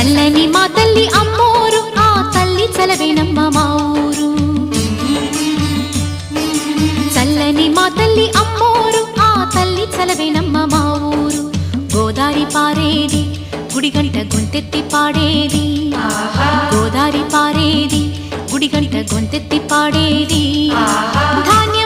చల్లని మా తల్లి అమ్మోరు ఆ తల్లి చలవేనమ్మ మా ఊరు చల్లని మా తల్లి అమ్మోరు ఆ తల్లి చలవేనమ్మ మా ఊరు గోదారి పారేది గుడిగంట గొంతెత్తి పాడేది గోదారి పారేది గుడిగంట గొంతెత్తి పాడేది ధాన్య